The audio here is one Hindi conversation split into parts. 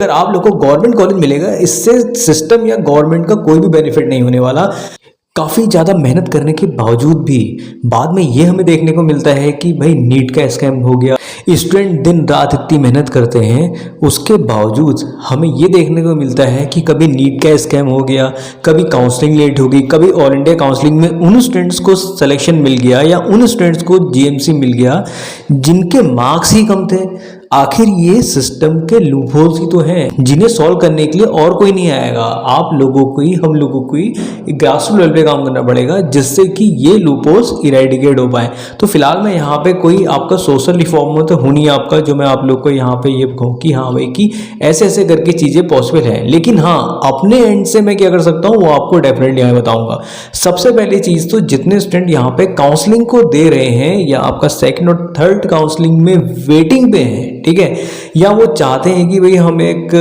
अगर आप लोग को गवर्नमेंट कॉलेज मिलेगा, इससे सिस्टम या गवर्नमेंट का कोई भी बेनिफिट नहीं होने वाला। काफ़ी ज़्यादा मेहनत करने के बावजूद भी बाद में ये हमें देखने को मिलता है कि भाई नीट का स्कैम हो गया। स्टूडेंट दिन रात इतनी मेहनत करते हैं, उसके बावजूद हमें ये देखने को मिलता है कि कभी नीट का स्कैम हो गया, कभी काउंसलिंग लेट हो गई, कभी ऑल इंडिया काउंसलिंग में उन स्टूडेंट्स को सिलेक्शन मिल गया या उन स्टूडेंट्स को जीएमसी मिल गया जिनके मार्क्स ही कम थे। आखिर ये सिस्टम के लूपहोल्स ही तो हैं जिन्हें सॉल्व करने के लिए और कोई नहीं आएगा, आप लोगों को ही, हम लोगों को ही ग्रासरूट लेवल पे काम करना पड़ेगा जिससे कि ये लूपहोल्स इरेडिकेट हो पाए। तो फिलहाल मैं यहाँ पे कोई आपका सोशल रिफॉर्म तो हूँ नहीं आपका, जो मैं आप लोग को यहाँ पे ये कहूँ कि हाँ भाई कि ऐसे ऐसे करके चीज़ें पॉसिबल हैं, लेकिन हाँ अपने एंड से मैं क्या कर सकता हूँ वो आपको डेफिनेटली यहाँ बताऊँगा। सबसे पहली चीज़ तो जितने स्टूडेंट यहाँ पे काउंसलिंग को दे रहे हैं या आपका सेकेंड और थर्ड काउंसलिंग में वेटिंग पे हैं, ठीक है, या वो चाहते हैं कि भाई हमें एक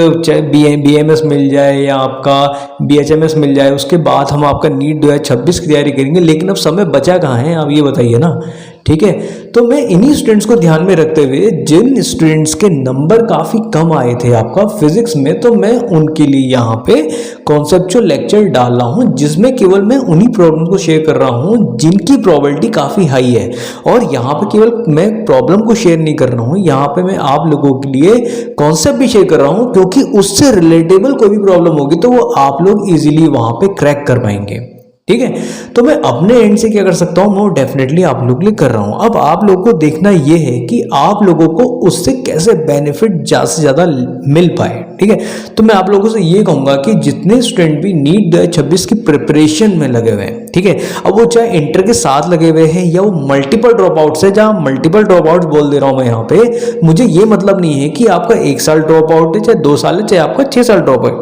BMS मिल जाए या आपका BHMS मिल जाए, उसके बाद हम आपका नीट 2026 की तैयारी करेंगे, लेकिन अब समय बचा कहाँ है, आप ये बताइए ना। ठीक है, तो मैं इन्हीं स्टूडेंट्स को ध्यान में रखते हुए, जिन स्टूडेंट्स के नंबर काफ़ी कम आए थे आपका फिजिक्स में, तो मैं उनके लिए यहाँ पे कॉन्सेप्चुअल लेक्चर डाल रहा हूँ जिसमें केवल मैं उन्हीं प्रॉब्लम को शेयर कर रहा हूँ जिनकी प्रोबेबिलिटी काफ़ी हाई है। और यहाँ पे केवल मैं प्रॉब्लम को शेयर नहीं कर रहा हूँ, यहाँ पे मैं आप लोगों के लिए कॉन्सेप्ट भी शेयर कर रहा हूँ, क्योंकि उससे रिलेटेबल कोई भी प्रॉब्लम होगी तो वो आप लोग इजीली वहाँ पे क्रैक कर पाएंगे। ठीक है, तो मैं अपने एंड से क्या कर सकता हूँ, मैं डेफिनेटली आप लोगों के लिए कर रहा हूँ। अब आप लोगों को देखना ये है कि आप लोगों को उससे कैसे बेनिफिट ज़्यादा से ज़्यादा मिल पाए। ठीक है, तो मैं आप लोगों से ये कहूँगा कि जितने स्टूडेंट भी नीट 2026 की प्रिपरेशन में लगे हुए हैं, ठीक है, अब वो चाहे इंटर के साथ लगे हुए हैं या वो मल्टीपल ड्रॉप आउट्स है, जहाँ मल्टीपल ड्रॉप आउट बोल दे रहा हूँ मैं यहाँ पे, मुझे ये मतलब नहीं है कि आपका 1 साल ड्रॉप आउट है, चाहे 2 साल है, चाहे आपका 6 साल ड्रॉप है,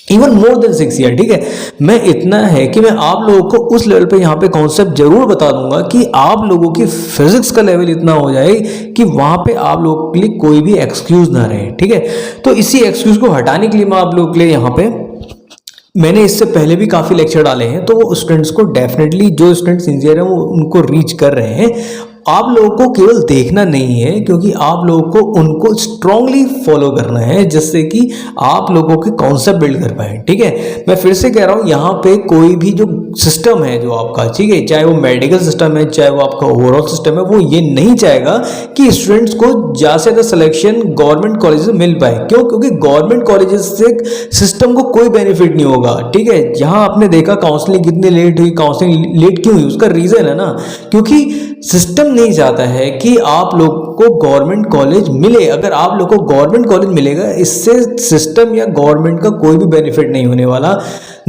इवन मोर देन 6 ईयर। ठीक है, मैं इतना है कि मैं आप लोगों को उस लेवल पे यहाँ पे कॉन्सेप्ट जरूर बता दूंगा कि आप लोगों की फिजिक्स का लेवल इतना हो जाए कि वहां पे आप लोगों के लिए कोई भी एक्सक्यूज ना रहे। ठीक है, तो इसी एक्सक्यूज को हटाने के लिए मैं आप लोगों के लिए यहाँ पे, मैंने इससे पहले भी काफ़ी लेक्चर डाले हैं, तो वो स्टूडेंट्स को डेफिनेटली, जो स्टूडेंट सिंसियर हैं वो उनको रीच कर रहे हैं। आप लोगों को केवल देखना नहीं है, क्योंकि आप लोगों को उनको स्ट्रांगली फॉलो करना है जिससे कि आप लोगों के कॉन्सेप्ट बिल्ड कर पाए। ठीक है, मैं फिर से कह रहा हूँ, यहाँ पे कोई भी जो सिस्टम है जो आपका, ठीक है, चाहे वो मेडिकल सिस्टम है, चाहे वो आपका ओवरऑल सिस्टम है, वो ये नहीं चाहेगा कि स्टूडेंट्स को ज़्यादा से ज़्यादा सिलेक्शन गवर्नमेंट कॉलेज से मिल पाए। क्यों? क्योंकि गवर्नमेंट कॉलेजेस से सिस्टम को कोई बेनिफिट नहीं होगा। ठीक है, यहाँ आपने देखा काउंसलिंग कितनी लेट हुई, काउंसलिंग लेट क्यों हुई, उसका रीज़न है ना, क्योंकि सिस्टम नहीं चाहता है कि आप लोग को गवर्नमेंट कॉलेज मिले। अगर आप लोग को गवर्नमेंट कॉलेज मिलेगा, इससे सिस्टम या गवर्नमेंट का कोई भी बेनिफिट नहीं होने वाला।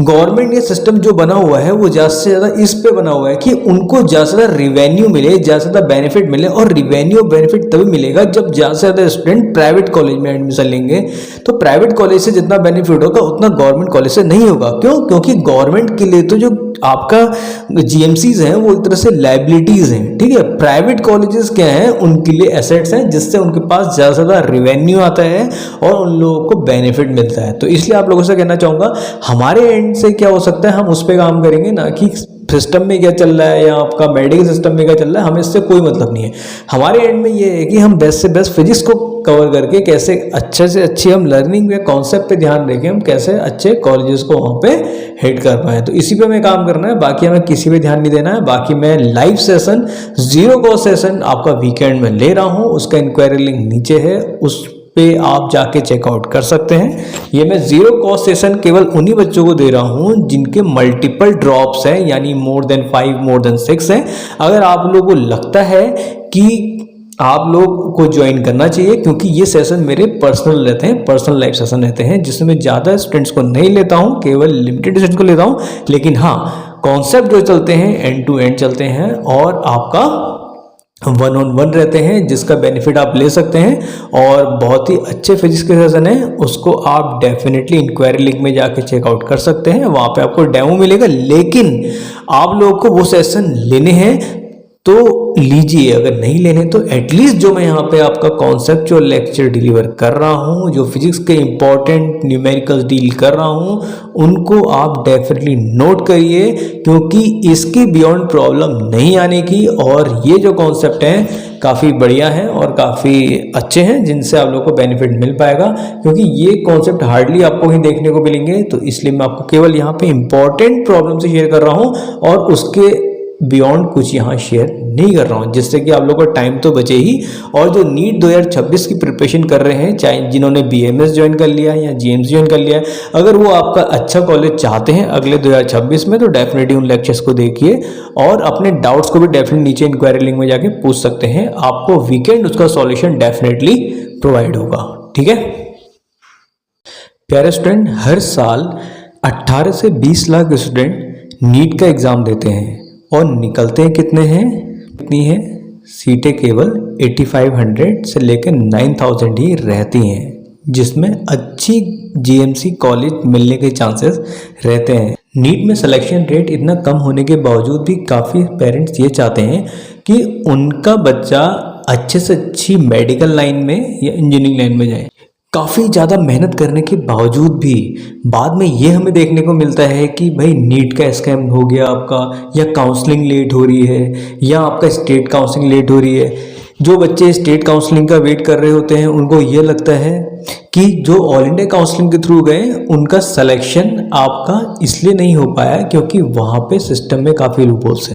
गवर्नमेंट ये सिस्टम जो बना हुआ है वो ज़्यादा से ज़्यादा इस पे बना हुआ है कि उनको ज़्यादा से ज़्यादा रिवेन्यू मिले, ज़्यादा से ज़्यादा बेनिफिट मिले, और रिवेन्यू बेनिफिट तभी मिलेगा जब ज़्यादा से ज़्यादा स्टूडेंट प्राइवेट कॉलेज में एडमिशन लेंगे। तो प्राइवेट कॉलेज से जितना बेनिफिट होगा उतना गवर्नमेंट कॉलेज से नहीं होगा। क्यों? क्योंकि गवर्नमेंट के लिए तो जो आपका जीएमसीज हैं वो एक तरह से लाइबिलिटीज हैं। ठीक है, प्राइवेट कॉलेजेस क्या हैं, उनके लिए एसेट्स हैं जिससे उनके पास ज़्यादा से ज़्यादा रिवेन्यू आता है और उन लोगों को बेनिफिट मिलता है। तो इसलिए आप लोगों से कहना चाहूँगा, हमारे एंड से क्या हो सकता है, हम उस पर काम करेंगे ना कि सिस्टम में क्या चल रहा है या आपका मेडिकल सिस्टम में क्या चल रहा है, हमें इससे कोई मतलब नहीं है। हमारे एंड में ये है कि हम बेस्ट से बेस्ट फिजिक्स को कवर करके कैसे अच्छे से अच्छी हम लर्निंग या कॉन्सेप्ट पे ध्यान रखें, हम कैसे अच्छे कॉलेजेस को वहाँ पे हिट कर पाए। तो इसी पे हमें काम करना है, बाकी हमें किसी पे ध्यान नहीं देना है। बाकी मैं live session, zero cost session आपका वीकेंड में ले रहा हूँ, उसका इंक्वायरी लिंक नीचे है, उस पे आप जाके चेकआउट कर सकते हैं। ये मैं जीरो कॉस्ट सेशन केवल उन्हीं बच्चों को दे रहा हूँ जिनके मल्टीपल ड्रॉप्स हैं, यानी मोर देन 5, मोर देन 6 हैं। अगर आप लोगों को लगता है कि आप लोग को ज्वाइन करना चाहिए, क्योंकि ये सेशन मेरे पर्सनल रहते हैं, पर्सनल लाइव सेशन रहते हैं, जिसमें मैं ज़्यादा स्टूडेंट्स को नहीं लेता हूँ, केवल लिमिटेड स्टूडेंट्स को लेता हूँ। लेकिन हाँ, कॉन्सेप्ट जो चलते हैं एंड टू एंड चलते हैं और आपका 1-on-1 रहते हैं, जिसका बेनिफिट आप ले सकते हैं। और बहुत ही अच्छे फिजिक्स के सेशन है, उसको आप डेफिनेटली इंक्वायरी लिंक में जाके चेकआउट कर सकते हैं, वहाँ पे आपको डेमो मिलेगा। लेकिन आप लोगों को वो सेशन लेने हैं तो लीजिए, अगर नहीं लेने तो एटलीस्ट जो मैं यहाँ पे आपका कॉन्सेप्चुअल लेक्चर डिलीवर कर रहा हूँ, जो फिजिक्स के इंपॉर्टेंट न्यूमेरिकल्स डील कर रहा हूँ, उनको आप डेफिनेटली नोट करिए, क्योंकि इसकी बियॉन्ड प्रॉब्लम नहीं आने की। और ये जो कॉन्सेप्ट हैं काफ़ी बढ़िया हैं और काफ़ी अच्छे हैं, जिनसे आप लोगों को बेनिफिट मिल पाएगा, क्योंकि ये कॉन्सेप्ट हार्डली आपको ही देखने को मिलेंगे। तो इसलिए मैं आपको केवल यहाँ पे इंपॉर्टेंट प्रॉब्लम से शेयर कर रहा हूँ और उसके बियॉन्ड कुछ यहाँ शेयर नहीं कर रहा हूँ, जिससे कि आप लोगों का टाइम तो बचे ही। और जो नीट 2026 की प्रिपरेशन कर रहे हैं, चाहे जिन्होंने BMS ज्वाइन कर लिया है या GMC ज्वाइन कर लिया है, अगर वो आपका अच्छा कॉलेज चाहते हैं अगले 2026 में, तो डेफिनेटली उन लेक्चर्स को देखिए और अपने डाउट्स को भी डेफिनेटली नीचे इंक्वायरी लिंक में जाके पूछ सकते हैं। आपको वीकेंड उसका सॉल्यूशन डेफिनेटली प्रोवाइड होगा। ठीक है प्यारे स्टूडेंट, हर साल 18 से 20 लाख स्टूडेंट नीट का एग्ज़ाम देते हैं और निकलते हैं कितने हैं, कितनी है सीटें केवल 8500 से लेकर 9000 ही रहती हैं, जिसमें अच्छी GMC कॉलेज मिलने के चांसेस रहते हैं। नीट में सिलेक्शन रेट इतना कम होने के बावजूद भी काफ़ी पेरेंट्स ये चाहते हैं कि उनका बच्चा अच्छे से अच्छी मेडिकल लाइन में या इंजीनियरिंग लाइन में जाए। काफ़ी ज़्यादा मेहनत करने के बावजूद भी बाद में ये हमें देखने को मिलता है कि भाई नीट का स्कैम हो गया आपका, या काउंसलिंग लेट हो रही है, या आपका स्टेट काउंसलिंग लेट हो रही है। जो बच्चे स्टेट काउंसलिंग का वेट कर रहे होते हैं, उनको ये लगता है कि जो ऑल इंडिया काउंसलिंग के थ्रू गए उनका सिलेक्शन आपका इसलिए नहीं हो पाया क्योंकि वहाँ पे सिस्टम में काफ़ी लूपहोल्स हैं।